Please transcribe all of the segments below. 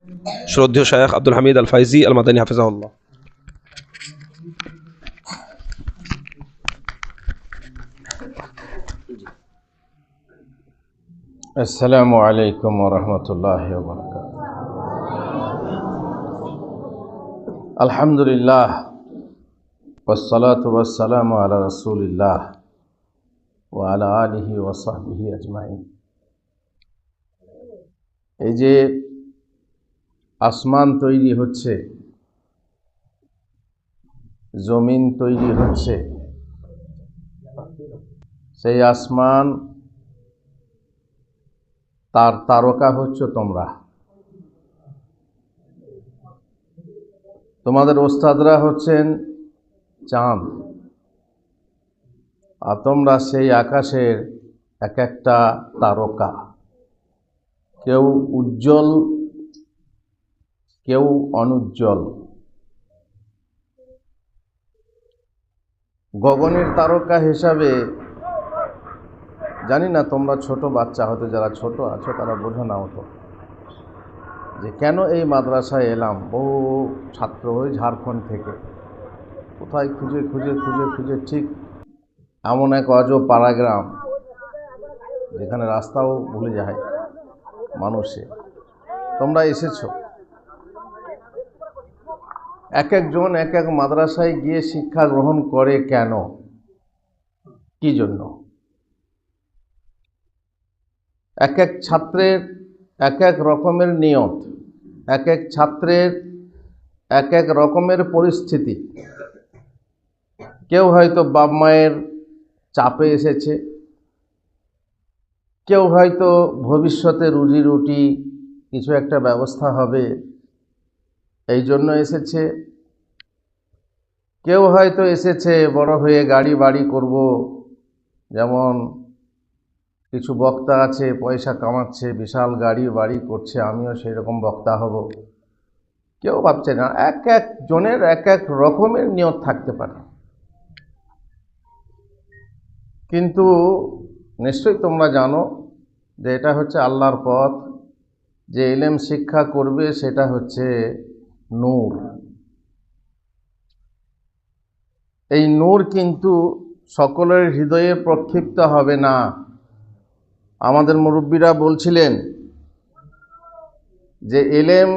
শ্রদ্ধেয় শায়খ আব্দুল হামিদ আল ফাইজি আল মাদানী হাফিজাহুল্লাহ। আসসালামু আলাইকুম ওয়া রাহমাতুল্লাহি ওয়া বারাকাতুহু। আলহামদুলিল্লাহ ওয়াসসালাতু ওয়াসসালামু আলা রাসূলিল্লাহ ওয়া আলা আলিহি ওয়া সাহবিহি আজমাইন। এই যে আসমান তৈরি হচ্ছে, জমিন তৈরি হচ্ছে, সেই আসমান তার তারকা হচ্ছে তোমরা। তোমাদের ওস্তাদরা হচ্ছেন চাঁদ, আর তোমরা সেই আকাশের এক একটা তারকা। কেউ উজ্জ্বল, কেউ অনুজ্জ্বল। গগনের তারকা হিসাবে জানি না, তোমরা ছোট বাচ্চা, হতে যারা ছোট আছো তারা বোঝো না হতো যে কেন এই মাদ্রাসায় এলাম। বহু ছাত্র ওই ঝাড়খণ্ড থেকে কোথায় খুঁজে খুঁজে খুঁজে খুঁজে ঠিক এমন এক অজব পাড়াগ্রাম যেখানে রাস্তাও ভুলে যায় মানুষে, তোমরা এসেছো। এক একজন এক এক মাদ্রাসায় গিয়ে শিক্ষা গ্রহণ করে কেন, কি জন্য? এক এক ছাত্রের এক এক রকমের নিয়ত, এক এক ছাত্রের এক এক রকমের পরিস্থিতি। কেউ হয়তো বাপ মায়ের চাপে এসেছে, কেউ হয়তো ভবিষ্যতে রুজি রুটি কিছু একটা ব্যবস্থা হবে এই জন্য এসেছে, কেউ হয়তো এসেছে বড় হয়ে গাড়ি বাড়ি করব, যেমন কিছু বক্তা আছে পয়সা কামাচ্ছে, বিশাল গাড়ি বাড়ি করছে, আমিও সেই রকম বক্তা হব। কেউ ভাবছে না, এক এক জনের এক এক রকমের নিয়ত থাকতে পারে। কিন্তু নিশ্চয়ই তোমরা জানো যে এটা হচ্ছে আল্লাহর পথ। যে ইলম শিক্ষা করবে সেটা হচ্ছে নূর। এই নূর কিন্তু সকলের হৃদয়ে প্রক্ষিপ্ত হবে না। আমাদের মুরব্বীরা বলছিলেন যে ইলম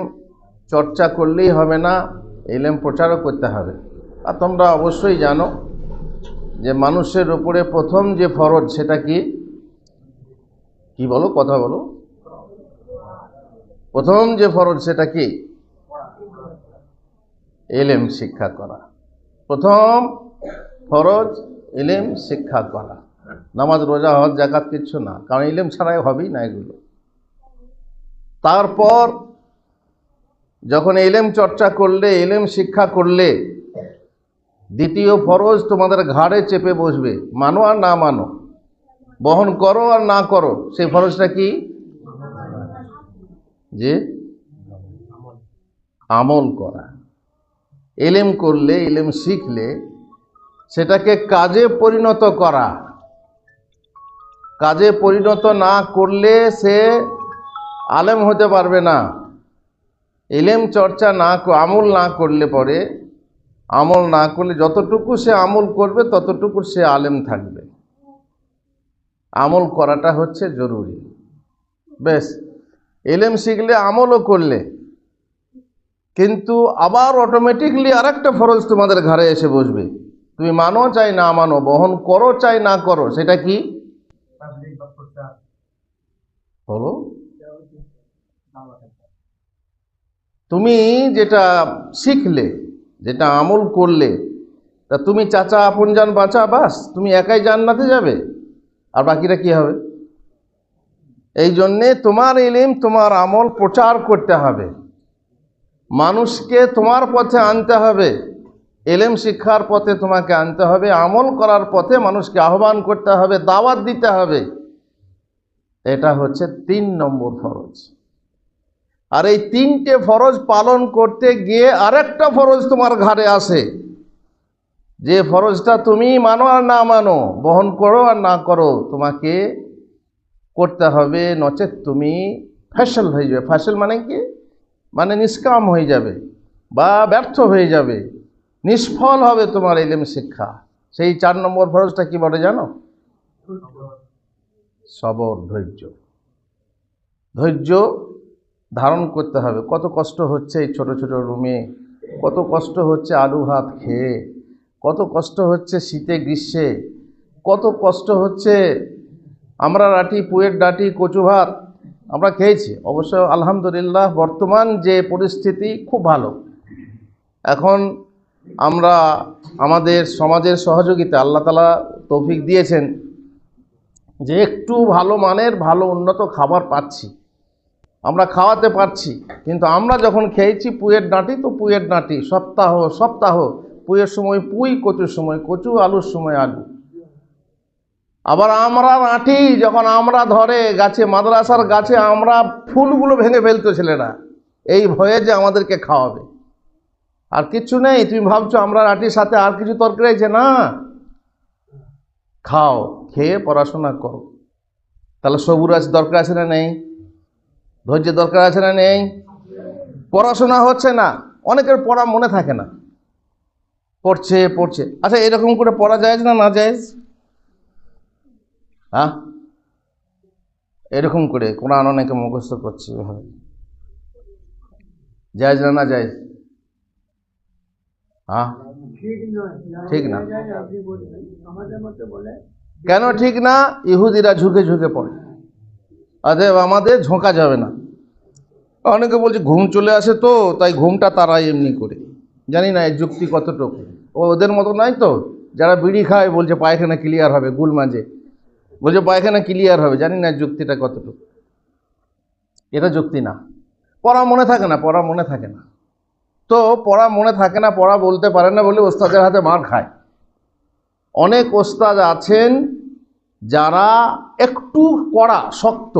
চর্চা করলেই হবে না, ইলম প্রচারও করতে হবে। আর তোমরা অবশ্যই জানো যে মানুষের উপরে প্রথম যে ফরজ সেটা কি? কি বলো, কথা বলো। প্রথম যে ফরজ সেটা কি? ইলম শিক্ষা করা। প্রথম ফরজ ইলম শিক্ষা করা। নামাজ রোজা হজ যাকাত কিচ্ছু না, কারণ ইলম ছাড়াই হবেই না এগুলো। তারপর যখন ইলম চর্চা করলে, ইলম শিক্ষা করলে, দ্বিতীয় ফরজ তোমাদের ঘাড়ে চেপে বসবে, মানো আর না মানো, বহন করো আর না করো। সেই ফরজটা কি? যে আমল করা। ইলম করলে, ইলম শিখলে সেটাকে কাজে পরিণত করা। কাজে পরিণত না করলে সে আলেম হতে পারবে না। ইলম চর্চা না, আমল না করলে পরে, আমল না করলে যতটুকু সে আমল করবে ততটুকু সে আলেম থাকবে। আমল করাটা হচ্ছে জরুরি। বেশ, ইলম শিখলে, আমলও করলে, কিন্তু আবার অটোমেটিকলি আরেকটা ফরজ তোমাদের ঘাড়ে এসে বসবে। তুমি মানো চাই না মানো, বহন করো চাই না করো, সেটা কি হলো? তুমি যেটা শিখলে, যেটা আমল করলে, তা তুমি চাচা আপনজান বাঁচা, বাস তুমি একাই জান্নাতে যাবে, আর বাকিরা কি হবে? এই জন্যে তোমার ইলম, তোমার আমল প্রচার করতে হবে, মানুষকে তোমার পথে আনতে হবে। ইলম শিক্ষার পথে তোমাকে আনতে হবে, আমল করার পথে মানুষকে আহ্বান করতে হবে, দাওয়াত দিতে হবে। এটা হচ্ছে 3 নম্বর ফরজ। আর এই 3টে ফরজ পালন করতে গিয়ে আরেকটা ফরজ তোমার ঘাড়ে আসে, যে ফরজটা তুমি মানো আর না মানো, বহন করো আর না করো, তোমাকে করতে হবে, নচেত তুমি ফ্যাশল হয়ে যাবে। ফ্যাশল মানে কি? মানে নিষ্কাম হয়ে যাবে বা ব্যর্থ হয়ে যাবে, নিষ্ফল হবে তোমার ইলম শিক্ষা। সেই 4 নম্বর ফরজটা কি বলে জানো? সবর, ধৈর্য। ধৈর্য ধারণ করতে হবে। কত কষ্ট হচ্ছে এই ছোট ছোট রুমে, কত কষ্ট হচ্ছে আলু ভাত খেয়ে, কত কষ্ট হচ্ছে শীতে গ্রীষ্মে, কত কষ্ট হচ্ছে। আমরা রাটি, পুয়ের ডাটি, কচু ভাত আমরা খেয়েছি। অবশ্য আলহামদুলিল্লাহ বর্তমান যে পরিস্থিতি খুব ভালো। এখন আমরা আমাদের সমাজের সহযোগিতা আল্লাহ তাআলা তৌফিক দিয়েছেন যে একটু ভালো মানের ভালো উন্নত খাবার পাচ্ছি, আমরা খাওয়াতে পারছি। কিন্তু আমরা যখন খেয়েছি পুয়ের ডাঁটি তো পুয়ের ডাঁটি, সপ্তাহ সপ্তাহ পুয়ের সময় পুই, কচুর সময় কচু, আলুর সময় আলু। আবার আমরা আঁটি যখন আমরা ধরে গাছে, মাদ্রাসার গাছে আমরা ফুলগুলো ভেঙে ফেলতো ছেলেরা, এই ভয়ে যে আমাদেরকে খাওয়াবে। আর কিচ্ছু নেই, তুমি ভাবছো আমরা আঁটির সাথে আর কিছু তরকারি আছে না। খাও, খেয়ে পড়াশোনা করো। তাহলে সবুর আছে, দরকার আছে না নেই? ধৈর্যের দরকার আছে না নেই? পড়াশোনা হচ্ছে না, অনেকের পড়া মনে থাকে না, পড়ছে পড়ছে। আচ্ছা, এরকম করে পড়া যায় না, না যায়? হ্যাঁ, এরকম করে কোরআন অনেকে মুখস্থ করছে, এভাবে যায় না, না যায়? হ্যাঁ, ঠিক না। কেন ঠিক না? ইহুদিরা ঝুঁকে ঝুঁকে পড়ে, অতএব আমাদের ঝোঁকা যাবে না। অনেকে বলছে ঘুম চলে আসে তো তাই ঘুমটা তারাই এমনি করে। জানি না এই যুক্তি কতটুকু। ওদের মতো নয় তো, যারা বিড়ি খায় বলছে পায়খানা ক্লিয়ার হবে, গুল মাঝে বলছে পায়খানা ক্লিয়ার হবে। জানি না যুক্তিটা কতটুকু। এটা যুক্তি না। পড়া মনে থাকে না, পড়া মনে থাকে না। তো পড়া মনে থাকে না, পড়া বলতে পারে না বলে ওস্তাদের হাতে মার খায়। অনেক ওস্তাদ আছেন যারা একটু কড়া, শক্ত,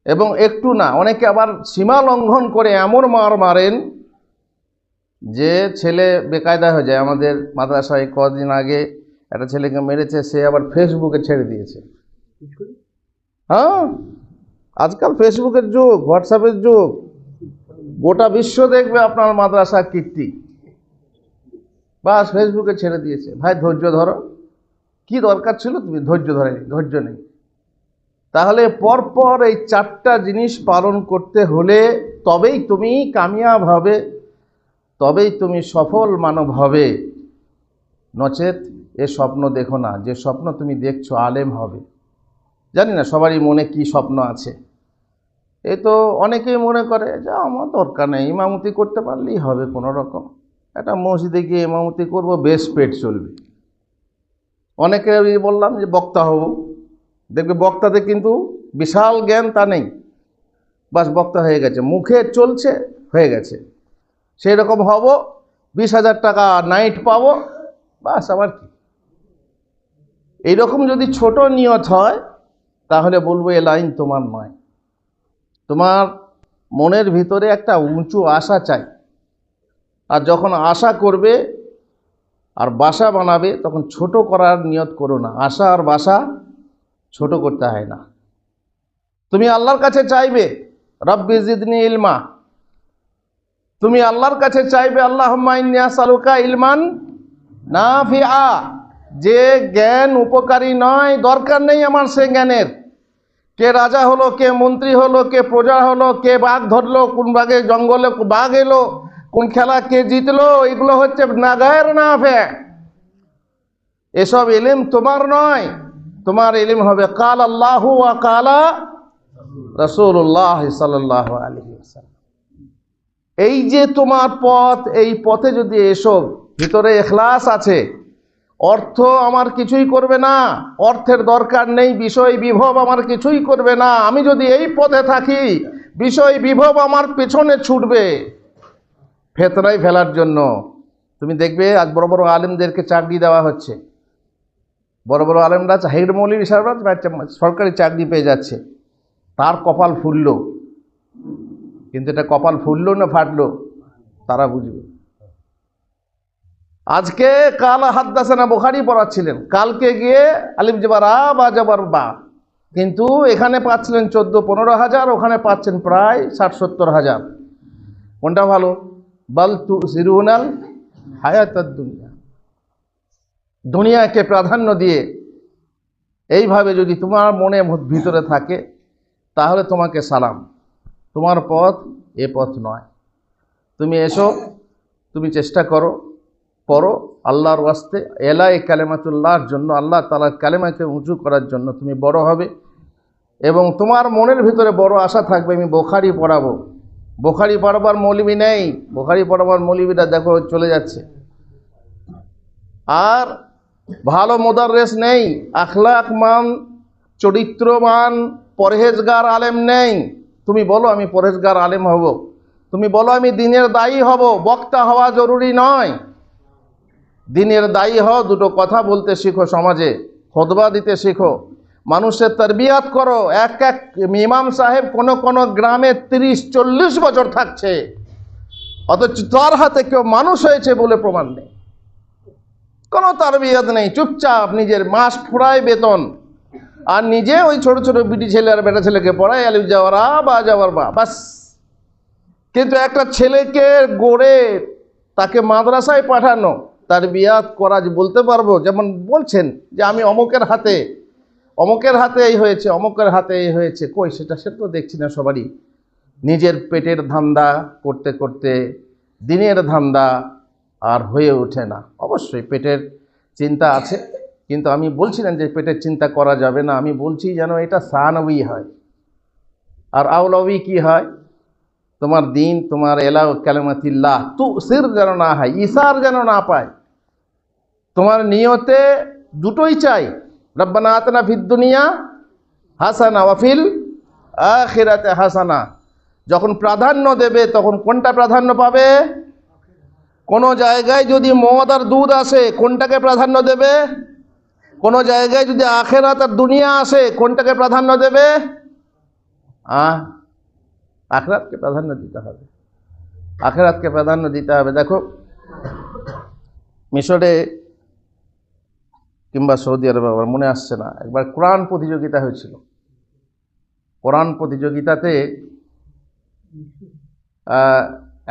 এবং একটু না, অনেকে আবার সীমা লঙ্ঘন করে এমন মার মারেন যে ছেলে বেকায়দা হয়ে যায়। আমাদের মাদ্রাসায় কদিন আগে একটা ছেলেকে মেরেছে, সে আবার ফেসবুকে ছেড়ে দিয়েছে। হ্যাঁ, আজকাল ফেসবুকের যুগ, হোয়াটসঅ্যাপের যুগ, গোটা বিশ্ব দেখবে আপনার মাদ্রাসা কীর্তি। বাস ফেসবুকে ছেড়ে দিয়েছে। ভাই ধৈর্য ধরো, কি দরকার ছিল? তুমি ধৈর্য ধরেনি, ধৈর্য নেই। তাহলে পরপর এই 4টা জিনিস পালন করতে হলে তবেই তুমি কামিয়াব হবে, তবেই তুমি সফল মানব হবে। নচেত এ স্বপ্ন দেখো না, যে স্বপ্ন তুমি দেখছো আলেম হবে। জানি না সবারই মনে কি স্বপ্ন আছে। এ তো অনেকেই মনে করে যে আমার দরকার নেই, ইমামতি করতে পারলেই হবে, কোনো রকম একটা মসজিদে গিয়ে ইমামতি করব, বেশ পেট চলবে। অনেকে বললাম যে বক্তা হব, দেখবে বক্তাতে কিন্তু বিশাল জ্ঞান তা নেই, বাস বক্তা হয়ে গেছে, মুখে চলছে, হয়ে গেছে। সেই রকম হব, 20,000 টাকা নাইট পাবো, বাস আবার কি। এইরকম যদি ছোট নিয়ত হয় তাহলে বলবো এ লাইন তোমার নয়। তোমার মনের ভিতরে একটা উঁচু আশা চাই। আর যখন আশা করবে আর বাসা বানাবে তখন ছোট করার নিয়ত করো না। আশা আর বাসা ছোট করতে হয় না। তুমি আল্লাহর কাছে চাইবে রব্বি জিদনি ইলমা, তুমি আল্লাহর কাছে চাইবে আল্লাহুম্মা ইন্নী আসআলুকা ইলমান নাফিআ, যে জ্ঞান উপকারী নয়, দরকার নেই আমার সে জ্ঞানের। কে রাজা হলো, কে মন্ত্রী হলো, কে প্রজা হলো, কে বাঘ ধরলো, কোন বাঘে জঙ্গলে বাঘ এলো, কোন খেলা কে জিতলো, এগুলো হচ্ছে নাগায়ের নাফে। এসব ইলম তোমার নয়। তোমার ইলম হবে কাল আল্লাহু ওয়া কালা রাসূলুল্লাহ সাল্লাল্লাহু আলাইহি ওয়াসাল্লাম। এই যে তোমার পথ, এই পথে যদি এসব ভিতরে ইখলাস আছে, অর্থ আমার কিছুই করবে না, অর্থের দরকার নেই, বিষয় বিভব আমার কিছুই করবে না। আমি যদি এই পথে থাকি, বিষয় বিভব আমার পেছনে ছুটবে ফেতনায় ফেলার জন্য। তুমি দেখবে আজ বড় বড় আলেমদেরকে চাকরি দেওয়া হচ্ছে, বড় বড় আলেমরা হেড মৌলভী হিসাবে সরকারি চাকরি পেয়ে যাচ্ছে। তার কপাল ফুলল, কিন্তু এটা কপাল ফুললো না ফাটলো তারা বুঝবে। আজকে কাল হাদ্দাসানা বুখারী পড়াচ্ছিলেন, কালকে গিয়ে আলিফ জবর আ বা জবর বা, কিন্তু এখানে পাচ্ছিলেন 14-15 হাজার, ওখানে পাচ্ছেন প্রায় 60-70 হাজার। কোনটা ভালো? বাল তুসিরুনাল হায়াতাদ দুনিয়া, দুনিয়াকে প্রাধান্য দিয়ে এইভাবে যদি তোমার মনে ভিতরে থাকে, তাহলে তোমাকে সালাম, তোমার পথ এ পথ নয়। তুমি এসো, তুমি চেষ্টা করো, পড়ো আল্লাহর ওয়াস্তে, এলাই কালেমাতুল্লাহর জন্য, আল্লাহ তাআলার কালেমাকে উঁচু করার জন্য তুমি বড় হবে। এবং তোমার মনের ভিতরে বড় আশা থাকবে, আমি বুখারী পড়াবো। বুখারী পড়াবার মৌলবি নেই, বুখারী পড়াবার মৌলবিটা দেখো চলে যাচ্ছে। আর ভালো মুদাররিস নেই, আখলাকমান, চরিত্রবান, পরহেজগার আলেম নেই। তুমি বলো আমি পরহেজগার আলেম হব, তুমি বলো আমি দিনের দায়ী হব। বক্তা হওয়া জরুরি নয়, দিনের দায়ী হও, দুটো কথা বলতে শিখো, সমাজে খুতবা দিতে শিখো, মানুষের তারবিয়াত করো। এক এক ইমাম সাহেব কোন গ্রামে 30-40 বছর থাকছে, অথচ তার হাতে কেউ মানুষ হয়েছে বলে প্রমাণ নেই, কোনো তারবিয়াত নেই, চুপচাপ নিজের মাস ফুরায় বেতন, আর নিজে ওই ছোট ছোট বিটি ছেলে আর বেটা ছেলেকে পড়ায়, আলিফ যাওয়ার আ বা যাওয়ার বা, বাস। কিন্তু একটা ছেলেকে গড়ে তাকে মাদ্রাসায় পাঠানো, তারবিয়াত করা, বলতে পারবো, যেমন বলছেন যে আমি অমুকের হাতে এই হয়েছে, অমুকের হাতে এই হয়েছে, কই সেটা তো দেখছি না সবারই। নিজের পেটের ধান্দা করতে করতে দিনের ধান্দা আর হয়ে ওঠে না। অবশ্যই পেটের চিন্তা আছে, কিন্তু আমি বলছি না যে পেটের চিন্তা করা যাবে না, আমি বলছি যেন এটা সানবী হয়। আর আউলাবী কি হয়? তোমার দিন, তোমার এলা কালেমাতিল্লাহ তুসির যেন না হয়, ইসার যেন না পায়। তোমার নিয়তে দুটোই চাই, রব্বানা আতিনা ফিদ দুনিয়া হাসানা ওয়া ফিল আখিরাতে হাসানা। যখন প্রাধান্য দেবে তখন কোনটা প্রাধান্য পাবে? কোন জায়গায় যদি মদ আর দুধ আসে, কোনটাকে প্রাধান্য দেবে? কোন জায়গায় যদি আখিরাত আর দুনিয়া আসে, কোনটাকে প্রাধান্য দেবে? আখিরাতকে প্রাধান্য দিতে হবে, আখিরাতকে প্রাধান্য দিতে হবে। দেখো মিশরে কিংবা সৌদি আরবে, আমার মনে আসছে না, একবার কোরআন প্রতিযোগিতা হয়েছিল। কোরআন প্রতিযোগিতাতে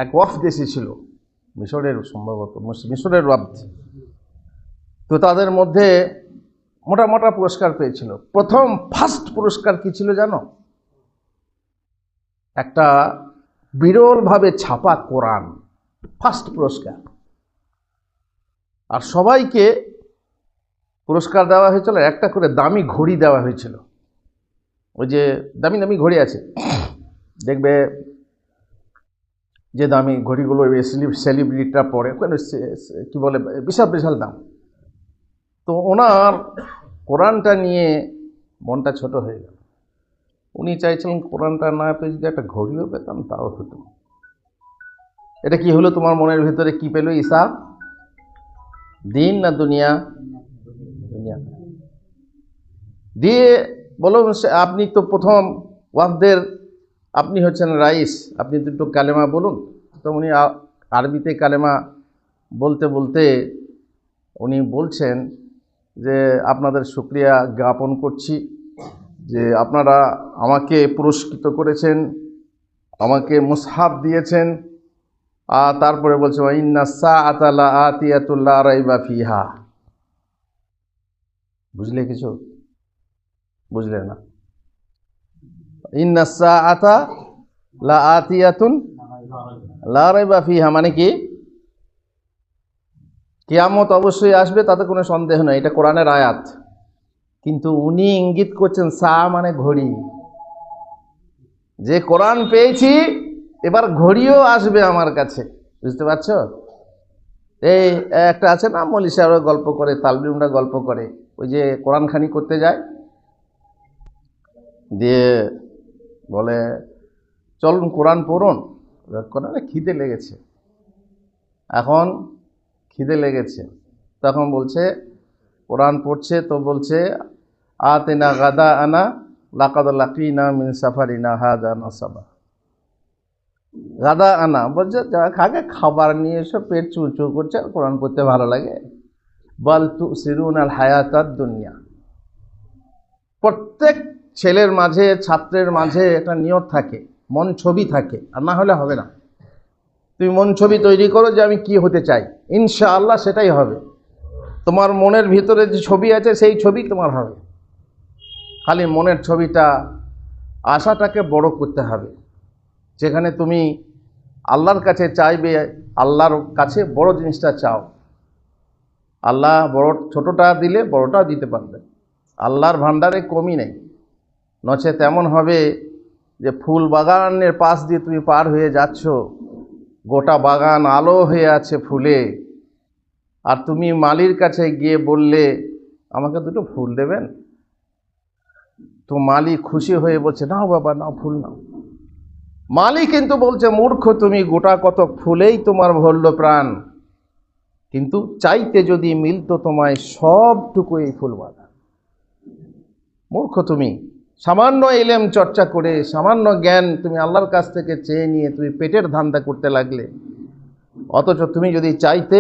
এক ওয়াফদ এসেছিল মিশরের, সম্ভবত মিশরের ওয়াফদ। তো তাদের মধ্যে মোটা মোটা পুরস্কার পেয়েছিল। ফার্স্ট পুরস্কার কি ছিল জানো? একটা বিরলভাবে ছাপা কোরআন, ফার্স্ট পুরস্কার। আর সবাইকে পুরস্কার দেওয়া হয়েছিল, একটা করে দামি ঘড়ি দেওয়া হয়েছিল। ওই যে দামি দামি ঘড়ি আছে, দেখবে যে দামি ঘড়িগুলো সেলিব্রিটিরা পরে, কি বলে, বিশাল বিশাল দাম। তো ওনার কোরআনটা নিয়ে মনটা ছোট হয়ে গেল। উনি চাইছিলেন কোরআনটা না পেয়ে যদি একটা ঘড়িও পেতাম তাও হতো। এটা কি হলো তোমার মনের ভিতরে? কি পেল ঈসা? দিন না দুনিয়া? দুনিয়া দিয়ে বলো, আপনি তো প্রথম ওয়াফদের, আপনি হচ্ছেন রাইস, আপনি দুটো কালেমা বলুন। তো উনি আরবিতে কালেমা বলতে বলতে উনি বলছেন যে আপনাদের শুকরিয়া জ্ঞাপন করছি যে আপনারা আমাকে পুরস্কৃত করেছেন, আমাকে মুসহাব দিয়েছেন। আর তারপরে বলছে ইন্না সাআতা লাআতিয়াতুন লা রাইবা ফিহা। বুঝলে কিছু? বুঝলে না? ইন্না সাআতা লাআতিয়াতুন লা রাইবা ফিহা মানে কি? কিয়ামত অবশ্যই আসবে, তাতে কোনো সন্দেহ নেই, এটা কোরআনের আয়াত। কিন্তু উনি ইঙ্গিত করছেন সা মানে ঘড়ি, যে কোরআন পেয়েছি এবার ঘড়িও আসবে আমার কাছে। বুঝতে পারছো? এই একটা আছে না, মৌলী সাহেবরা গল্প করে, তালবিমরা গল্প করে, ওই যে কোরআন খানি করতে যায়, দিয়ে বলে চলুন কোরআন পড়ুন। কোরআনে খিদে লেগেছে, এখন খিদে লেগেছে, তখন বলছে কোরআন পড়ছে, তো বলছে আতিনা গাদা আনা লাকাদ লাকিনা মিন সাফারিনা হাযা নাসাবা। গাদা আনা বলছে খাগে, খাবার নিয়ে এসে পেট চুচু করছে, কোরআন পড়তে ভালো লাগে। বাল তুসিরুনাল হায়াতাদ দুনিয়া। প্রত্যেক ছেলের মাঝে, ছাত্রের মাঝে একটা নিয়ত থাকে, মন ছবি থাকে, আর না হলে হবে না। তুমি মন ছবি তৈরি করো যে আমি কি হতে চাই, ইনশাআল্লাহ সেটাই হবে। তোমার মনের ভিতরে যে ছবি আছে সেই ছবি তোমার হবে। খালি মনের ছবিটা, আশাটাকে বড় করতে হবে। যেখানে তুমি আল্লাহর কাছে চাইবে, আল্লাহর কাছে বড় জিনিসটা চাও। আল্লাহ বড়, ছোটটা দিলে বড়টা দিতে পারবে। আল্লাহর ভান্ডারে কমই নেই। নচেত এমন হবে যে ফুল বাগানের পাশ দিয়ে তুমি পার হয়ে যাচ্ছ, গোটা বাগান আলো হয়ে আছে ফুলে, আর তুমি মালির কাছে গিয়ে বললে আমাকে দুটো ফুল দেবেন, তো মালি খুশি হয়ে বলছে নাও বাবা নাও, ফুল নাও। মালি কিন্তু বলছে মূর্খ তুমি, গোটা কত ফুলেই তোমার ভরল প্রাণ, কিন্তু চাইতে যদি মিলতো তোমায় সবটুকু এই ফুল বাগান। মূর্খ তুমি, সামান্য ইলম চর্চা করে, সামান্য জ্ঞান তুমি আল্লাহর কাছ থেকে চেয়ে নিয়ে তুমি পেটের ধান্দা করতে লাগলে, অথচ তুমি যদি চাইতে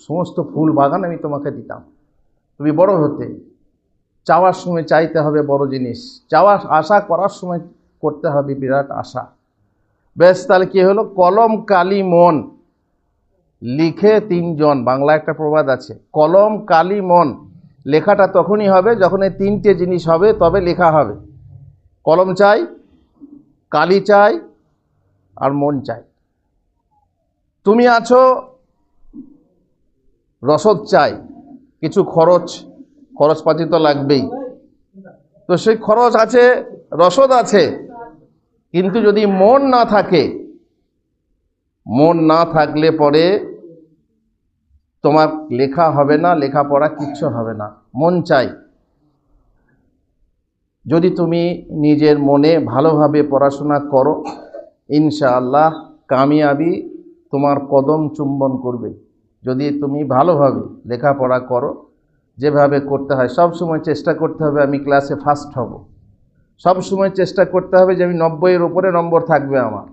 সমস্ত ফুল বাগান আমি তোমাকে দিতাম। তুমি বড় হতে, চাওয়ার সময় চাইতে হবে বড় জিনিস, চাওয়া আশা করার সময় করতে হবে বিরাট আশা। বেশ, তাহলে কি হলো? কলম কালি মন লিখে তিনজন, বাংলা একটা প্রবাদ আছে, কলম কালি মন। লেখাটা তখনই হবে যখন এই তিনটে জিনিস হবে, তবে লেখা হবে। কলম চাই, কালি চাই, আর মন চাই। তুমি আছো, রসদ চাই, কিছু খরচপাতি তো লাগবেই, তো সেই খরচ আছে, রসদ আছে, কিন্তু যদি মন না থাকে, মন না থাকলে পরে তোমার লেখা হবে না, লেখাপড়া কিচ্ছু হবে না। মন চাই। যদি তুমি নিজের মনে ভালোভাবে পড়াশোনা করো, ইনশাআল্লাহ কামিয়াবি তোমার কদম চুম্বন করবে। যদি তুমি ভালোভাবে লেখাপড়া করো, যেভাবে করতে হয়, সব সময় চেষ্টা করতে হবে আমি ক্লাসে ফার্স্ট হব, সব সময় চেষ্টা করতে হবে যে আমি 90-এর উপরে নম্বর থাকবে আমার।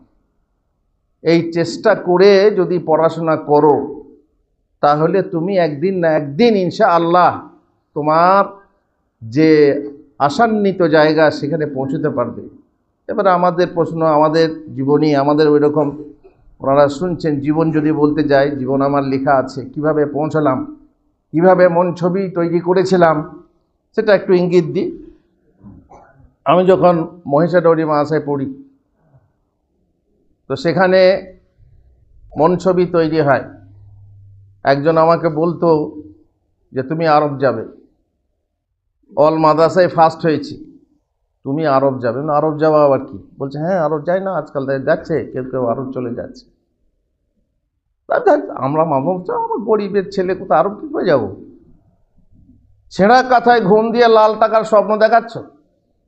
এই চেষ্টা করে যদি পড়াশোনা করো, তাহলে তুমি একদিন না একদিন ইনশাআল্লাহ তোমার যে আশান্বিত জায়গা সেখানে পৌঁছতে পারবে। এবারে আমাদের প্রশ্ন, আমাদের জীবনী, আমাদের ওই রকম, ওনারা শুনছেন জীবন যদি বলতে যাই, জীবন আমার লেখা আছে, কিভাবে পৌঁছলাম, কিভাবে মন ছবি তৈরি করেছিলাম, সেটা একটু ইঙ্গিত দিই। আমি যখন মহিষাদৌড়ি মাদ্রাসায় পড়ি, তো সেখানে মন ছবি তৈরি হয়। একজন আমাকে বলতো যে তুমি আরব যাবে, অল মাদ্রাসায় ফার্স্ট হয়েছি, তুমি আরব যাবে। না, আরব যাওয়া আবার কি? বলছে হ্যাঁ আরব যাই না, আজকাল যাচ্ছে, কেউ কেউ আরব চলে যাচ্ছে। আমরা ভাবছি আমার গরিবের ছেলে, কোথাও আরব কি করে যাবো? ছেঁড়া কাঁথায় ঘুম দিয়ে লাল টাকার স্বপ্ন দেখাচ্ছ?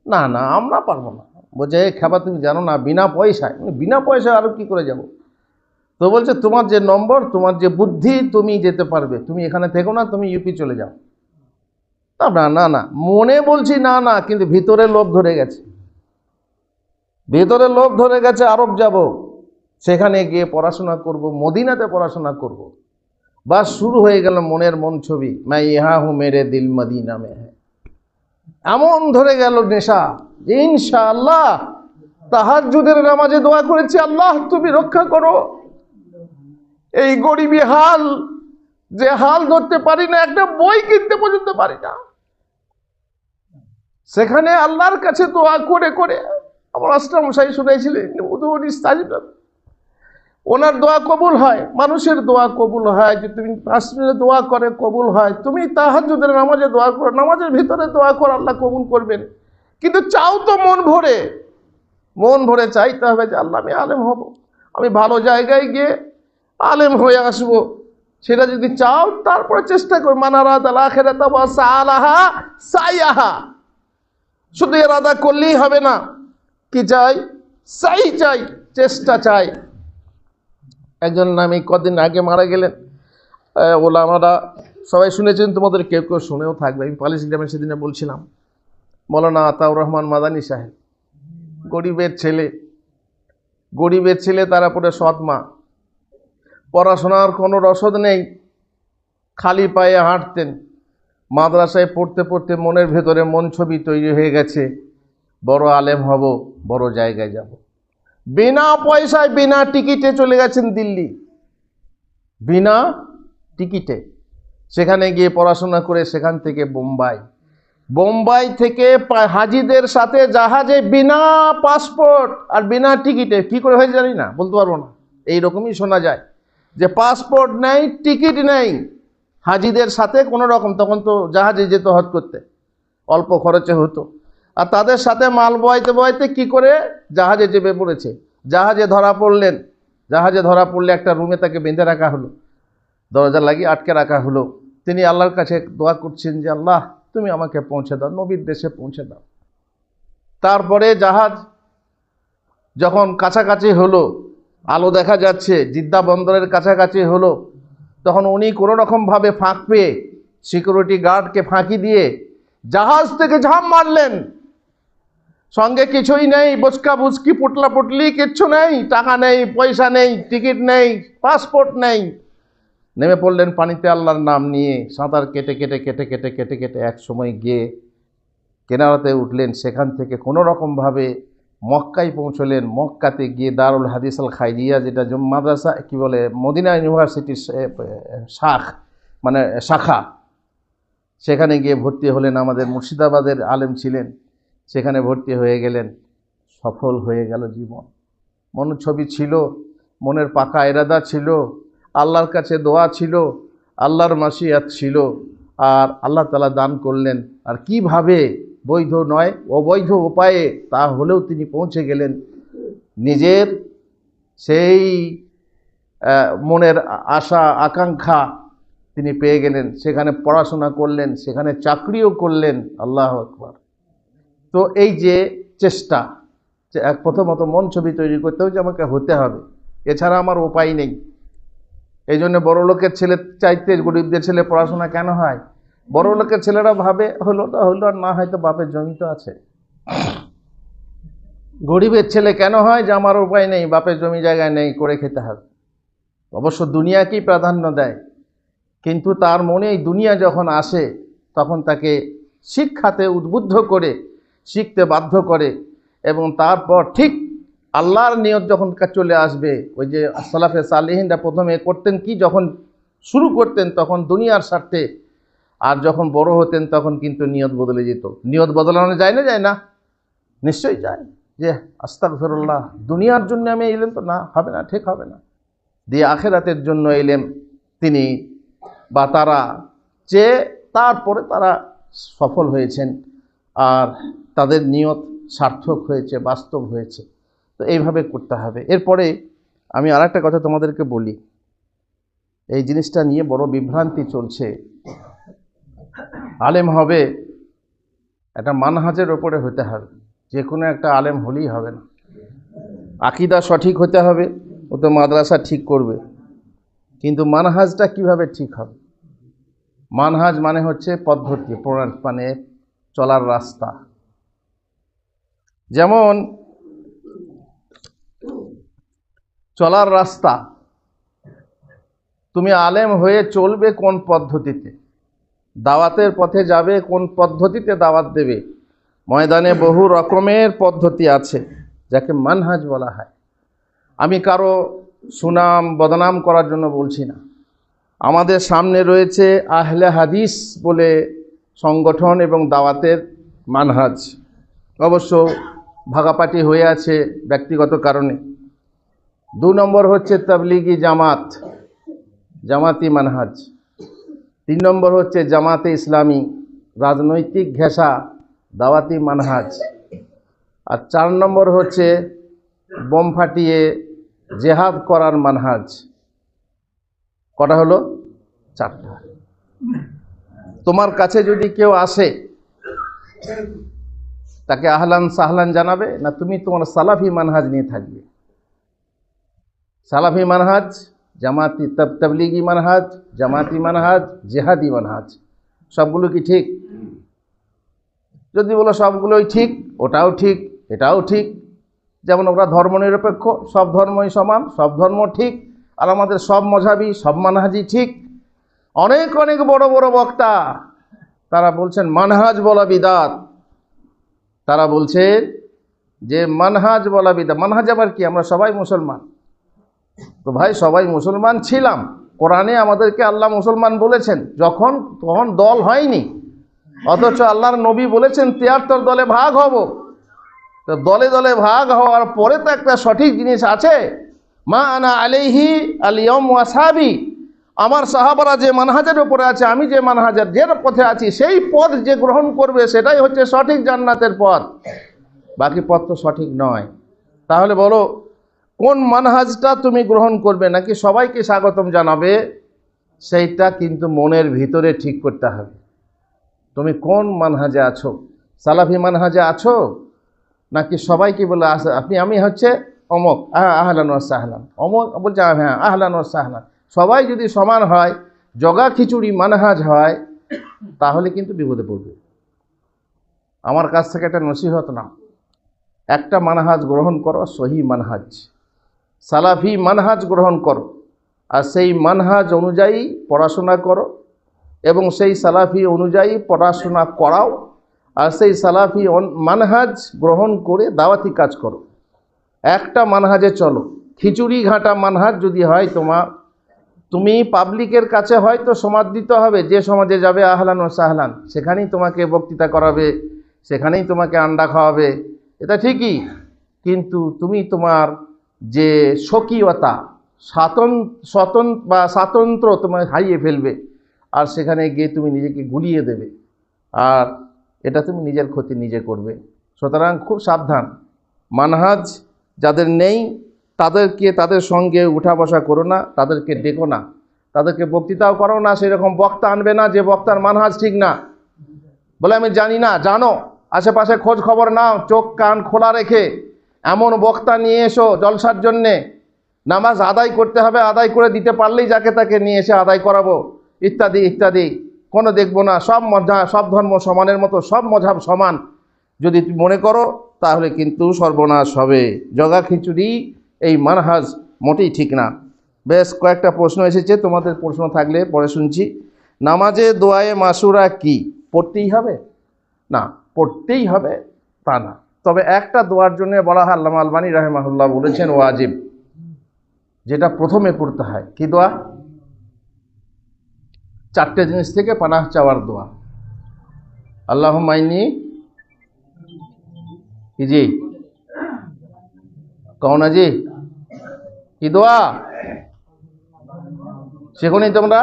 না না, আমরা পারবো না। বলছে এই খাবার তুমি জানো না, বিনা পয়সায়। বিনা পয়সায় আরব কি করে যাব? তো বলছে তোমার যে নম্বর, তোমার যে বুদ্ধি, তুমি যেতে পারবে, তুমি এখানে থেকো না, তুমি ইউপি চলে যাও। না না না, মনে বলছি না না, কিন্তু ভিতরে লোভ ধরে গেছে, ভিতরে লোভ ধরে গেছে, আরব যাব, সেখানে গিয়ে পড়াশোনা করব, মদিনাতে পড়াশোনা করব। বাস শুরু হয়ে গেল মনের মন ছবি, मैं यहाँ हूँ मेरे दिल मदीना में है। এমন ধরে গেল নেশা, ইনশাআল্লাহ তাহাজ্জুদের নামাজে দোয়া করেছি, আল্লাহ তুমি রক্ষা করো এই গরিবী হাল, যে হাল ধরতে পারি না, একটা বই কিনতে পর্যন্ত পারি না। সেখানে আল্লাহর কাছে দোয়া করে করে, আমার আস্তামশাই শুনেছিলেন ওনার দোয়া কবুল হয়, মানুষের দোয়া কবুল হয়, যে তুমি 5 মিনিট দোয়া করে কবুল হয়। তুমি তাহাজ্জুদের নামাজে দোয়া করো, নামাজের ভিতরে দোয়া করো, আল্লাহ কবুল করবেন। কিন্তু চাও তো মন ভরে, মন ভরে চাইতে হবে যে আল্লাহ আমি আলেম হব, আমি ভালো জায়গায় গিয়ে আলেম হয়ে আসবো। সেটা যদি চাও, তারপরে চেষ্টা করো। মানারাত আল আখিরাতা ওয়া সাআলাহা সাইয়াহা, শুধু ইরাদা করলেই হবে না। কি চাই? সাই চাই, চেষ্টা চাই। একজন নামে কদিন আগে মারা গেলেন, ওলামারা সবাই শুনেছেন, তোমাদের কেউ কেউ শুনেও থাকবে। আমি পালিশ গ্রামে সেদিনে বলছিলাম, মৌলানা আতাউর রহমান মাদানী সাহেব, গরিবের ছেলে, গরিবের ছেলে, তার উপরে সৎ মা, পড়াশোনার কোনো রসদ নেই, খালি পায়ে হাঁটতেন। মাদ্রাসায় পড়তে পড়তে মনের ভেতরে মন ছবি তৈরি হয়ে গেছে, বড় আলেম হব, বড় জায়গায় যাব। বিনা পয়সায় বিনা টিকিটে চলে গেছেন দিল্লি, বিনা টিকিটে। সেখানে গিয়ে পড়াশোনা করে সেখান থেকে বোম্বাই, বোম্বাই থেকে হাজিদের সাথে জাহাজে বিনা পাসপোর্ট আর বিনা টিকিটে। কি করে হয়েছে জানি না, বলতে পারবো না। এইরকমই শোনা যায় যে পাসপোর্ট নেই, টিকিট নেই, হাজিদের সাথে কোনো রকম। তখন তো জাহাজে যেত হজ করতে, অল্প খরচে হতো। আর তাদের সাথে মাল বইতে বইতে কি করে জাহাজে চেপে পড়েছে। জাহাজে ধরা পড়লেন, জাহাজে ধরা পড়লে একটা রুমে তাকে বেঁধে রাখা হলো, দরজা লাগিয়ে আটকে রাখা হলো। তিনি আল্লাহর কাছে দোয়া করছেন যে আল্লাহ তুমি আমাকে পৌঁছে দাও, নবীর দেশে পৌঁছে দাও। তারপরে জাহাজ যখন কাছাকাছি হলো, আলো দেখা যাচ্ছে, জিদ্দা বন্দরের কাছাকাছি হলো, তখন উনি কোনো রকমভাবে ফাঁক পেয়ে সিকিউরিটি গার্ডকে ফাঁকি দিয়ে জাহাজ থেকে ঝাঁপ মারলেন। সঙ্গে কিছুই নেই, বচকা বুচকি পুটলা পুটলি কিচ্ছু নেই, টাকা নেই, পয়সা নেই, টিকিট নেই, পাসপোর্ট নেই। নেমে পড়লেন পানিতে আল্লাহর নাম নিয়ে, সাঁতার কেটে কেটে কেটে কেটে কেটে কেটে এক সময় গিয়ে কেনারাতে উঠলেন। সেখান থেকে কোনো রকমভাবে মক্কায় পৌঁছলেন। মক্কাতে গিয়ে দারুল হাদিস আল খাইরিয়া, যেটা মাদ্রাসা কি বলে, মদিনা ইউনিভার্সিটির শাখা, সেখানে গিয়ে ভর্তি হলেন। আমাদের মুর্শিদাবাদের আলেম ছিলেন, সেখানে ভর্তি হয়ে গেলেন। সফল হয়ে গেল জীবন। মনোছবি ছিল, মনের পাকা ইরাদা ছিল, আল্লাহর কাছে দোয়া ছিল, আল্লাহর মাশিয়াত ছিল, আর আল্লাহ তাআলা দান করলেন। আর কিভাবে, বৈধ নয় অবৈধ উপায়ে তা হলেও তিনি পৌঁছে গেলেন। নিজের সেই মনের আশা আকাঙ্ক্ষা তিনি পেয়ে গেলেন। সেখানে পড়াশোনা করলেন, সেখানে চাকরিও করলেন। আল্লাহু আকবার। তো এই যে চেষ্টা, যে প্রথমত মন ছবি তৈরি করতে হবে যে আমাকে হতে হবে, এছাড়া আমার উপায় নেই। এই জন্য বড় লোকের ছেলে চাইতে গরিবদের ছেলে পড়াশোনা কেন হয়? বড় লোকের ছেলেরা ভাবে হলো না হলো, আর না হয়তো বাপের জমি তো আছে। গরিবের ছেলে কেন হয়? যে আমার উপায় নেই, বাপের জমি জায়গায় নেই, করে খেতে হবে। অবশ্য দুনিয়াকেই প্রাধান্য দেয়, কিন্তু তার মনে এই দুনিয়া যখন আসে তখন তাকে শিক্ষাতে উদ্বুদ্ধ করে, শিখতে বাধ্য করে। এবং তারপর ঠিক আল্লাহর নিয়ত যখন চলে আসবে, ওই যে সালাফে সালেহিনরা প্রথমে করতেন কি, যখন শুরু করতেন তখন দুনিয়ার স্বার্থে, আর যখন বড় হতেন তখন কিন্তু নিয়ত বদলে যেত। নিয়ত বদলানো যায় না? যায় না, নিশ্চয়ই যায়। যে আস্তাগফিরুল্লাহ, দুনিয়ার জন্য আমি এলেম, তো না, হবে না, ঠিক হবে না। দিয়ে আখেরাতের জন্য এলেম তিনি বা তারা চেয়ে, তারপরে তারা সফল হয়েছেন, আর তাদের নিয়ত সার্থক হয়েছে, বাস্তব হয়েছে। তো এইভাবে করতে হবে। এরপরে আমি আর একটা কথা তোমাদেরকে বলি, এই জিনিসটা নিয়ে বড় বিভ্রান্তি চলছে। আলেম হবে একটা মানহাজের ওপরে হতে হবে, যে কোনো একটা আলেম হলেই হবে না। আকীদা সঠিক হতে হবে, ও তো মাদ্রাসা ঠিক করবে, কিন্তু মানহাজটা কিভাবে ঠিক হবে? মানহাজ মানে হচ্ছে পদ্ধতি, মানে চলার রাস্তা। যেমন চলার রাস্তা, তুমি আলেম হয়ে চলবে কোন পদ্ধতিতে, দাওয়াতের পথে যাবে কোন পদ্ধতিতে দাওয়াত দেবে। ময়দানে বহু রকমের পদ্ধতি আছে, যাকে মানহাজ বলা হয়। আমি কারো সুনাম বদনাম করার জন্য বলছি না। আমাদের সামনে রয়েছে আহলে হাদিস বলে সংগঠন এবং দাওয়াতের মানহাজ। অবশ্য ভাগাপাটি হয়ে আছে ব্যক্তিগত কারণে। 2 নম্বর হচ্ছে তাবলিগি জামাত, জামাতি মানহাজ। 3 নম্বর হচ্ছে জামাতে ইসলামী, রাজনৈতিক ঘেঁষা দাওয়াতি মানহাজ। আর 4 নম্বর হচ্ছে বোম ফাটিয়ে জেহাদ করার মানহাজ। কটা হলো? 4টা। তোমার কাছে যদি কেউ আসে, তাকে আহলান সাহলান জানাবে, না তুমি তোমার সালাফি মানহাজ নিয়ে থাকবে? সালাফি মানহাজ, জামাতি তাবলিগি মানহাজ, জামাতি মানহাজ, জেহাদি মানহাজ, সবগুলো কি ঠিক? যদি বলো সবগুলোই ঠিক, ওটাও ঠিক, এটাও ঠিক। যেমন ওরা ধর্মনিরপেক্ষ, সব ধর্মই সমান, সব ধর্ম ঠিক, আর আমাদের সব মজাবি, সব মানহাজই ঠিক। অনেক অনেক বড় বড় বক্তা তারা বলছেন মানহাজ বলা বিদাত। তারা বলছে যে মানহাজ বলা বিদা। মানহাজ আবার কি? আমরা সবাই মুসলমান। তো ভাই সবাই মুসলমান ছিলাম, কোরআনে আমাদেরকে আল্লাহ মুসলমান বলেছেন, তখন দল হয়নি, অথচ আল্লাহর নবী বলেছেন 73 দলে ভাগ হব। তো দলে দলে ভাগ হওয়ার পরে তো একটা সঠিক জিনিস আছে, মা আনা আলাইহি আল ইয়াউম ওয়া সাহাবী, আমার সাহাবারা যে মানহাজের উপরে আছে, আমি যে মানহাজের যে পথে আছি, সেই পথ যে গ্রহণ করবে সেটাই হচ্ছে সঠিক জান্নাতের পথ, বাকি পথ তো সঠিক নয়। তাহলে বলো কোন মানহাজটা তুমি গ্রহণ করবে, নাকি সবাইকে স্বাগতম জানাবে? সেইটা কিন্তু মনের ভিতরে ঠিক করতে হবে। তুমি কোন মানহাজে আছো? সালাফি মানহাজে আছো, নাকি সবাইকে বলে আমি হচ্ছে অমক, আহলান ওয়া সাহলান, অমক বলছে হ্যাঁ আহলান ওয়া সাহলান। সবাই যদি সমান হয়, জগা খিচুড়ি মানহাজ হয়, তাহলে কিন্তু বিপদে পড়বে। আমার কাছ থেকে একটা নসিহত নাও, একটা মানহাজ গ্রহণ করো, সহি মানহাজ, সালাফি মানহাজ গ্রহণ করো, আর সেই মানহাজ অনুযায়ী পড়াশোনা করো, এবং সেই সালাফি অনুযায়ী পড়াশোনা করাও, আর সেই সালাফি মানহাজ গ্রহণ করে দাওয়াতি কাজ করো। একটা মানহাজে চলো। খিচুড়ি ঘাঁটা মানহাজ যদি হয় তুমি পাবলিকের কাছে হয়তো সমাজ দিতে হবে, যে সমাজে যাবে আহলান ও সাহলান, সেখানেই তোমাকে বক্তৃতা করাবে, সেখানেই তোমাকে আন্ডা খাওয়াবে, এটা ঠিকই, কিন্তু তুমি তোমার যে স্বকীয়তা, স্বাতন্ত্র তোমার হারিয়ে ফেলবে, আর সেখানে গিয়ে তুমি নিজেকে গুলিয়ে দেবে, আর এটা তুমি নিজের ক্ষতি নিজে করবে। সুতরাং খুব সাবধান। মানহাজ যাদের নেই তাদের সঙ্গে উঠা বসা করো না, তাদেরকে ডেকো না, তাদেরকে বক্তৃতাও করো না, সেরকম বক্তা আনবে না যে বক্তার মানহাজ ঠিক না। বলে আমি জানি না, জানো, আশেপাশে খোঁজ খবর নাও, চোখ কান খোলা রেখে এমন বক্তা নিয়ে এসো জলসার জন্যে, নামাজ আদায় করতে হবে, আদায় করে দিতে পারলেই যাকে তাকে নিয়ে এসে আদায় করাবো, ইত্যাদি ইত্যাদি। কোনো দেখবো না, সব ধর্ম সমানের মতো, সব মজহাব সমান যদি তুমি মনে করো, তাহলে কিন্তু সর্বনাশ হবে। জগা খিচুড়ি এই মানহাজ মোটেই ঠিক না। বেশ কয়েকটা প্রশ্ন এসেছে, তোমাদের প্রশ্ন থাকলে পরে শুনছি। নামাজে দোয়ায়ে মাসুরা কি পড়তেই হবে? না, পড়তেই হবে তা না, তবে একটা দোয়ার জন্য বলা হয়, আল্লামা আলবানী রাহিমাহুল্লাহ বলেছেন ওয়াজিব, যেটা প্রথমে পড়তে হয়। কি দোয়া? 4টে জিনিস থেকে পানাহ চাওয়ার দোয়া। আল্লাহুম্মা ইন্নী, কি জি কও না জি, কি দোয়া শেখোনি তোমরা?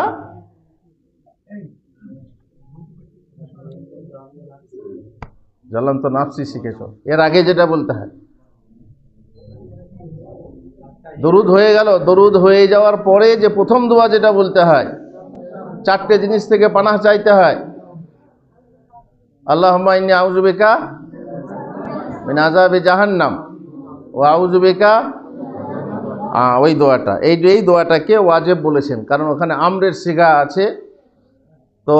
জানলাম তো নাফসি শিখেছ। এর আগে যেটা বলতে হয়, দরুদ হয়ে গেল, দরুদ হয়ে যাওয়ার পরে যে প্রথম দোয়া যেটা বলতে হয়, 4টে জিনিস থেকে পানাহ চাইতে হয়। আল্লাহুম্মা ইন্নী আউযু বিকা মিন আযাবি জাহান্নাম ওয়া আউযু বিকা, ওই দোয়াটা, এই দোয়াটাকে ওয়াজিব বলেছেন, কারণ ওখানে আমরের সিগা আছে। তো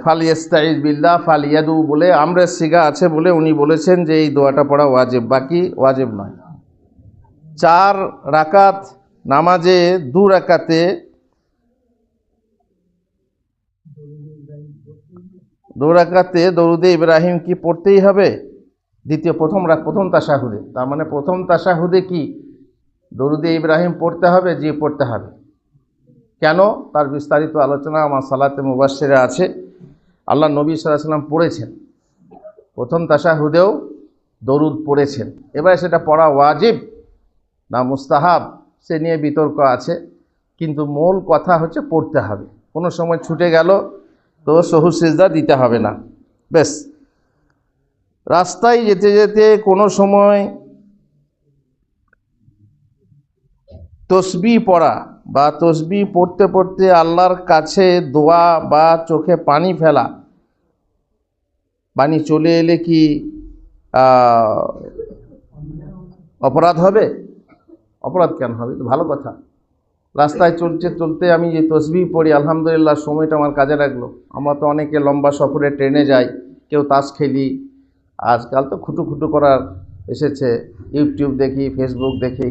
ফালিয়াস্তাইজ বিল্লাহ ফালিয়াদু বলে আমরের সিগা আছে বলে উনি বলেছেন যে এই দোয়াটা পড়া ওয়াজিব, বাকি ওয়াজিব নয়। 4 রাকাত নামাজে 2 রাকাতে দরুদে ইব্রাহিম কি পড়তেই হবে? প্রথম তাশাহুদে, তার মানে প্রথম তাশাহুদে কি দরুদে ইব্রাহিম পড়তে হবে? জি, পড়তে হবে। কেন? তার বিস্তারিত আলোচনা আমার সালাতে মুবাশশিরে আছে। আল্লাহ নবী সাল্লাল্লাহু আলাইহি ওয়াসাল্লাম পড়েছেন, প্রথম তাশাহুদেও দরুদ পড়েছেন। এবার সেটা পড়া ওয়াজিব না মুস্তাহাব সে নিয়ে বিতর্ক আছে, কিন্তু মূল কথা হচ্ছে পড়তে হবে। কোনো সময় ছুটে গেল তো সহু সিজদা দিতে হবে না। বেশ। রাস্তায় যেতে যেতে কোনো সময় তসবিহ পড়া বা তসবিহ পড়তে পড়তে আল্লাহর কাছে দোয়া বা চোখে পানি ফেলা, পানি চলে এলে কি অপরাধ হবে? অপরাধ কেন হবে? তো ভালো কথা। রাস্তায় চলতে আমি যে তসবিহ পড়ি, আলহামদুলিল্লাহ, সময়টা আমার কাজে লাগলো। আমরা তো অনেকে লম্বা সফরে ট্রেনে যাই, কেউ তাস খেলি, আজকাল তো খুঁটু করার এসেছে, ইউটিউব দেখি, ফেসবুক দেখি,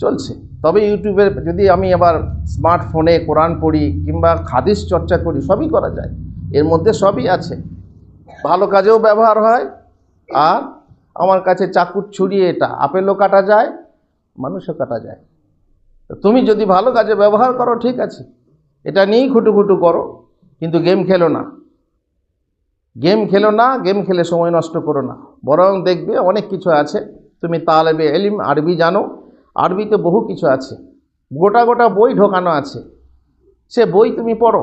চলছে। তবে ইউটিউবের যদি আমি আবার স্মার্টফোনে কোরআন পড়ি কিংবা হাদিস চর্চা করি, সবই করা যায়, এর মধ্যে সবই আছে। ভালো কাজেও ব্যবহার হয়, আর আমার কাছে চাকুর ছুরি, এটা আপেলও কাটা যায়, মানুষও কাটা যায়। তো তুমি যদি ভালো কাজে ব্যবহার করো ঠিক আছে, এটা নিয়েই খুটুখুটু করো, কিন্তু গেম খেলো না। গেম খেলো না, গেম খেলে সময় নষ্ট করো না। বরং দেখবে অনেক কিছু আছে। তুমি তালেবে ইলম, আরবি জানো, আরবিতে বহু কিছু আছে, গোটা গোটা বই ঢোকানো আছে, সে বই তুমি পড়ো।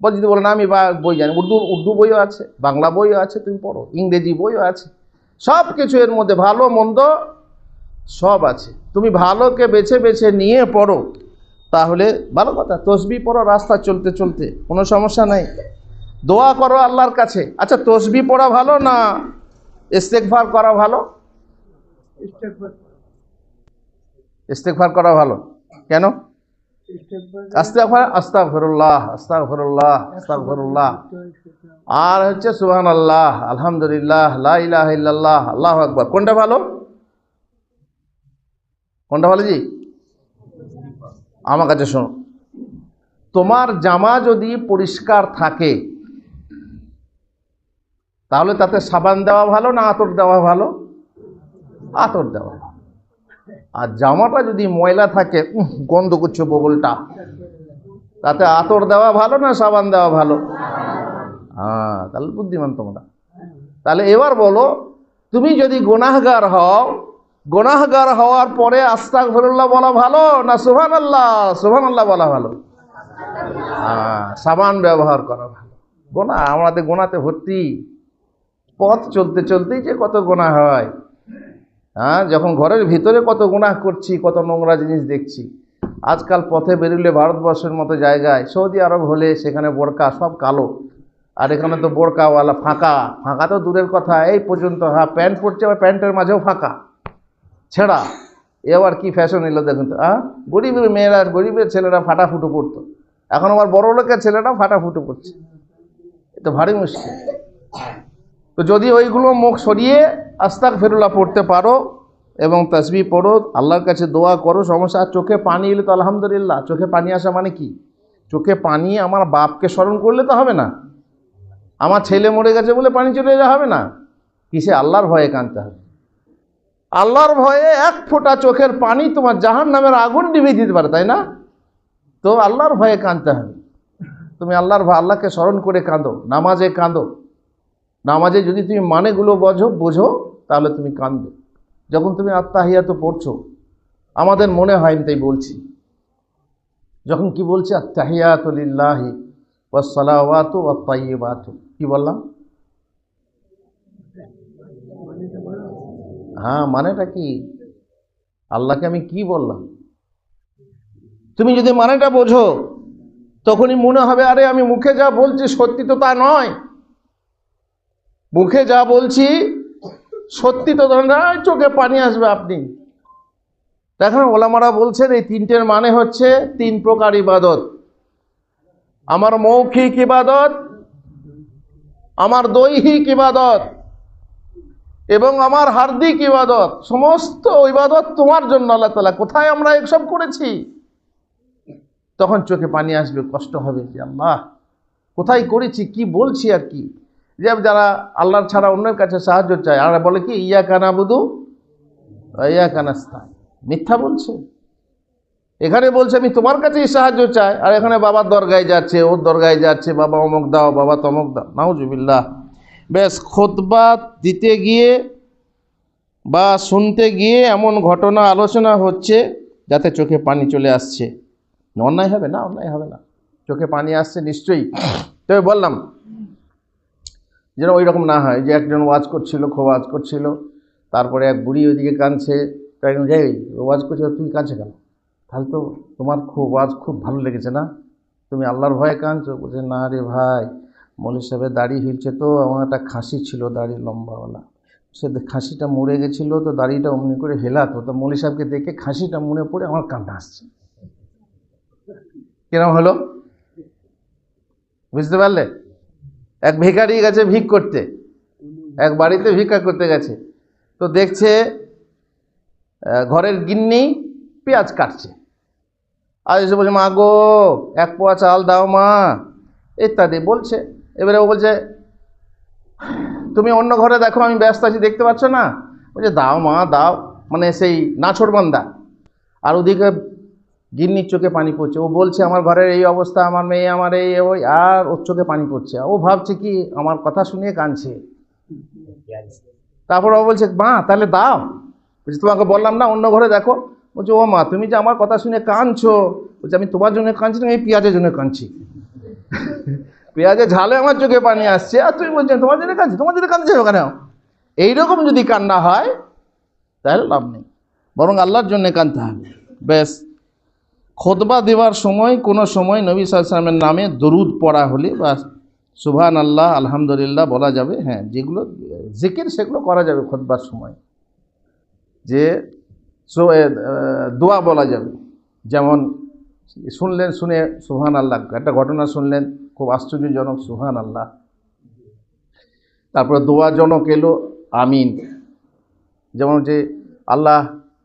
যদি বলো না আমি বই জানি, উর্দু বইও আছে, বাংলা বইও আছে, তুমি পড়ো, ইংরেজি বইও আছে, সব কিছু এর মধ্যে ভালো মন্দ সব আছে। তুমি ভালোকে বেছে বেছে নিয়ে পড়ো, তাহলে ভালো কথা। তসবিহ পড়ো রাস্তা চলতে চলতে, কোনো সমস্যা নাই। দোয়া করো আল্লাহর কাছে। আচ্ছা, তসবিহ পড়া ভালো না ইস্তেগফার করা ভালো? ইস্তেগফার করা ভালো। কেন? আস্তাগফিরুল্লাহ, আস্তাগফিরুল্লাহ, আস্তাগফিরুল্লাহ, আর হচ্ছে সুবহানাল্লাহ, আলহামদুলিল্লাহ, লা ইলাহা ইল্লাল্লাহ, আল্লাহু আকবার। কোনটা ভালো? কোনটা ভালো জি? আমার কাছে শোনো, তোমার জামা যদি পরিষ্কার থাকে তাহলে তাতে সাবান দেওয়া ভালো না আতর দেওয়া ভালো? আতর দেওয়া ভালো। আর জামাটা যদি ময়লা থাকে, গন্ধ করছে বগলটা, তাতে আতর দেওয়া ভালো না সাবান দেওয়া ভালো? হ্যাঁ, তাহলে বুদ্ধিমান তোমরা। তাহলে এবার বলো, তুমি যদি গুনাহগার হও, গুনাহগার হওয়ার পরে আস্তাগফিরুল্লাহ বলা ভালো না সুবহানাল্লাহ, সুবহানাল্লাহ বলা ভালো? হ্যাঁ, সাবান ব্যবহার করা ভালো। গোনা, আমাদের গোনাতে ভর্তি। পথ চলতে চলতেই যে কত গোনা হয়। হ্যাঁ, যখন ঘরের ভিতরে কত গুনাহ করছি, কত নোংরা জিনিস দেখছি। আজকাল পথে বেরোলে ভারতবর্ষের মতো জায়গায়, সৌদি আরব হলে সেখানে বোরকা সব কালো, আর এখানে তো বোরকাওয়ালা ফাঁকা। ফাঁকা তো দূরের কথা, এই পর্যন্ত প্যান্ট পরছে, আবার প্যান্টের মাঝেও ফাঁকা ছেঁড়া। এবার কি ফ্যাশন এলো দেখুন তো। গরিবের মেয়েরা, গরিবের ছেলেরা ফাটাফুটো পড়তো, এখন আবার বড় লোকের ছেলেরা ফাটাফুটো পড়ছে। এ তো ভারী মুশকিল। তো যদি ওইগুলো মুখ সরিয়ে আস্তাগফিরুল্লাহ পড়তে পারো এবং তাসবিহ পড়ো, আল্লাহর কাছে দোয়া করো, সমস্যা। আর চোখে পানি এলে তো আলহামদুলিল্লাহ। চোখে পানি আসা মানে কি? চোখে পানি আমার বাপকে স্মরণ করলে তো হবে না, আমার ছেলে মরে গেছে বলে পানি চলে এলে হবে না। কিসে? আল্লাহর ভয়ে কাঁদতে হবে। আল্লাহর ভয়ে এক ফোঁটা চোখের পানি তোমার জাহান্নামের আগুন নিভিয়ে দিতে পারে, তাই না? তো আল্লাহর ভয়ে কাঁদতে হবে। তুমি আল্লাহকে স্মরণ করে কাঁদো, নামাজে কাঁদো। নামাজে যদি তুমি মানেগুলো বোঝো তাহলে তুমি কাঁদবে। যখন তুমি আত্তাহিয়াতু পড়ছো, আমাদের মনে হয়, তাই বলছি, যখন কি বলছি, আত্তাহিয়াতু লিল্লাহি ওয়াস সালাওয়াতু ওয়াত তাইয়্যিবাতু, কি বললাম? হ্যাঁ, মানেটা কি? আল্লাহকে আমি কি বললাম? তুমি যদি মানেটা বোঝো, তখনই মনে হবে আরে আমি মুখে যা বলছি সত্যি তো তা নয়। মুখে যা বলছি সত্যি তো নয়, চোখে পানি আসবে। আপনি দেখেন, ওলামারা বলছেন এই তিনটের মানে হচ্ছে তিন প্রকার ইবাদত। আমার মৌখিক ইবাদত, আমার দৈহিক ইবাদত এবং আমার হার্দিক ইবাদত। সমস্ত ইবাদত তোমার জন্য আল্লাহ তাআলা। কোথায় আমরা এসব করেছি? তখন চোখে পানি আসবে, কষ্ট হবে যে আল্লাহ কোথায় করেছি, কি বলছি আর কি। যে যারা আল্লাহর ছাড়া অন্যের কাছে সাহায্য চায়, আর বলে কি ইয়াকা নাবুদু ওয়া ইয়াকা নাস্তাইন, মিথ্যা বলছে। এখানে বলছে আমি তোমার কাছেই সাহায্য চাই, আর এখানে বাবার দরগায় যাচ্ছে, ওর দরগায় যাচ্ছে, বাবা অমুক দাও, বাবা তমুক দাও, নাউজুবিল্লাহ। বেশ, খুতবা দিতে গিয়ে বা শুনতে গিয়ে এমন ঘটনা আলোচনা হচ্ছে যাতে চোখে পানি চলে আসছে। অন্যায় হবে না? অন্যায় হবে না, চোখে পানি আসছে নিশ্চয়ই। তবে বললাম যেন ওই রকম না হয় যে একজন ওয়াজ করছিল, খুব ওয়াজ করছিল, তারপরে এক বুড়ি ওইদিকে কাঁদছে, তাই যাই ওয়াজ করছে, তুমি কাঁদছে কেন? তাহলে তো তোমার ওয়াজ খুব ভালো লেগেছে না, তুমি আল্লাহর ভয়ে কাঁদছো? বলছে না রে ভাই, মৌলভী সাহেবের দাড়ি হিলছে, তো আমার একটা খাসি ছিল দাড়ি লম্বাওয়ালা, সে খাসিটা মরে গেছিলো, তো দাড়িটা অমনি করে হেলাতো, তো মৌলভী সাহেবকে দেখে খাসিটা মনে পড়ে আমার কান্না আসছে। কিরম হলো বুঝতে পারলে? এক ভিখারি গেছে ভিক করতে, এক বাড়িতে ভিক্ষা করতে গেছে, তো দেখছে ঘরের গিন্নি পেঁয়াজ কাটছে, আর এসে বলছে মা গো এক পোয়া চাল দাও মা, ইত্যাদি বলছে। এবারে ও বলছে তুমি অন্য ঘরে দেখো আমি ব্যস্ত আছি, দেখতে পাচ্ছ না? বলছে দাও মা দাও, মানে সেই নাছোড়বান্দা। আর ওদিকে গিন্নির চোখে পানি পড়ছে, ও বলছে আমার ঘরের এই অবস্থা, আমার মেয়ে, আমার এই ওই, আর ওর চোখে পানি পড়ছে। ও ভাবছে কি আমার কথা শুনে কাঁদছে। তারপর ও বলছে মা তাহলে দাও। বলছে তোমাকে বললাম না অন্য ঘরে দেখো। বলছে ও মা তুমি যে আমার কথা শুনে কাঁদছো, বলছে আমি তোমার জন্য কাঁদছি না, আমি পেঁয়াজের জন্য কাঁদছি। পেঁয়াজের ঝালে আমার চোখে পানি আসছে, আর তুমি বলছো তোমার জন্য কাঁদছি, তোমার জন্য কাঁদছে কেন? এইরকম যদি কান্না হয় তাহলে লাভ নেই, বরং আল্লাহর জন্য কাঁদতে হবে। ব্যাস। খুতবা দেওয়ার সময় কোনো সময় নবী সাল্লাল্লাহু আলাইহি ওয়াসাল্লামের নামে দরুদ পড়া হলে বা সুবহানাল্লাহ আলহামদুলিল্লাহ বলা যাবে। হ্যাঁ, যেগুলো জিকির সেগুলো করা যাবে খুতবার সময়। যে দোয়া বলা যাবে, যেমন শুনলেন, শুনে সুবহানাল্লাহ, একটা ঘটনা শুনলেন খুব আশ্চর্যজনক, সুবহানাল্লাহ। তারপরে দোয়াজনক এলো আমিন। যেমন যে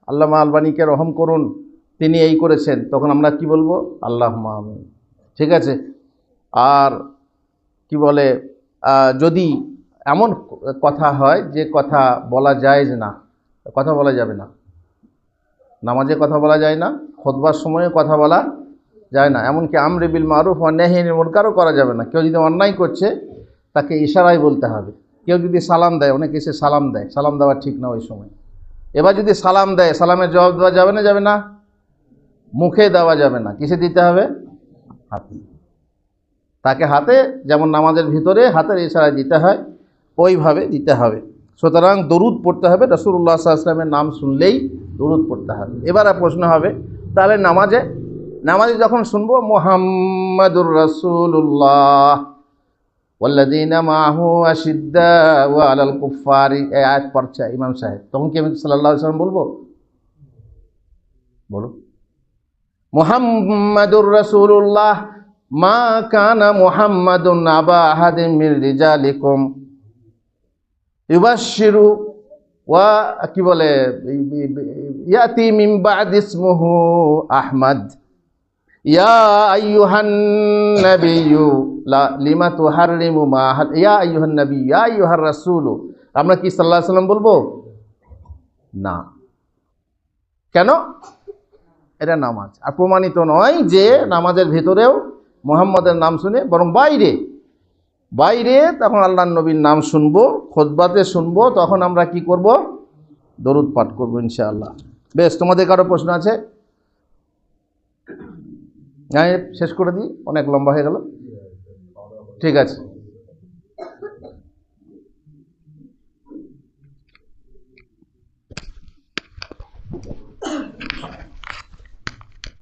আল্লামা আলবানীকে রহম করুন, তিনি এই করেছেন, তখন আমরা কি বলবো? আল্লাহুম্মা আমিন। ঠিক আছে। আর কি বলে, যদি এমন কথা হয় যে কথা বলা জায়েজ না, কথা বলা যাবে না। নামাজে কথা বলা যায় না, খুতবার সময়ে কথা বলা যায় না, এমনকি আমরে বিল মারুফ ওয়া নাহি আনিল মুনকারও করা যাবে না। কেউ যদি অন্যায় করছে তাকে ইশারায় বলতে হবে। কেউ যদি সালাম দেয়, অনেকে এসে সালাম দেয়, সালাম দেওয়া ঠিক না ওই সময়। এবার যদি সালাম দেয়, সালামের জবাব দেওয়া যাবে না? যাবে না। মুখে দেওয়া যাবে না, কিসে দিতে হবে? হাতে। তাকে হাতে, যেমন নামাজের ভিতরে হাতের ইশারায় দিতে হয়, ওইভাবে দিতে হবে। সুতরাং দরুদ পড়তে হবে, রাসূলুল্লাহ সাল্লাল্লাহু আলাইহি ওয়াসাল্লামের নাম শুনলেই দরুদ পড়তে হবে। এবার প্রশ্ন হবে, তাহলে নামাজে যখন শুনবো মুহাম্মাদুর রাসূলুল্লাহ ওয়াল্লাযীনা মাআহু আশিদ্দাউ আলাল কুফফারি, এই আয়াত পড়ছে ইমাম সাহেব, তখন কি আমি সাল্লাল্লাহু আলাইহি ওয়াসাল্লাম বলবো? বলো। মুহাম্মাদুর রাসূলুল্লাহ মা কানা মুহাম্মাদুন আবা আহাদিন মির রিজালিকুম ইউবাশশিরু ওয়া কি বলে ইয়াতি মিন বা'দি ইসমুহু আহমদ ইয়া আইয়ুহান নাবিয়্যু লিমা তুহাররিমু মা ইয়া আইয়ুহান নাবিয়্যু ইয়া আইয়ুহার রাসূল। আমরা কি সাল্লাল্লাহু আলাইহি ওয়াসাল্লাম বলবো? না। কেন? এটা নামাজ। আর প্রমাণিত নয় যে নামাজের ভিতরেও মুহাম্মাদের নাম শুনে, বরং বাইরে তখন আল্লাহর নবীর নাম শুনবো, খুতবাতে শুনবো, তখন আমরা কি করব? দরুদ পাঠ করবো ইনশাআল্লাহ। বেশ, তোমাদের কারো প্রশ্ন আছে? শেষ করে দিই, অনেক লম্বা হয়ে গেল। ঠিক আছে।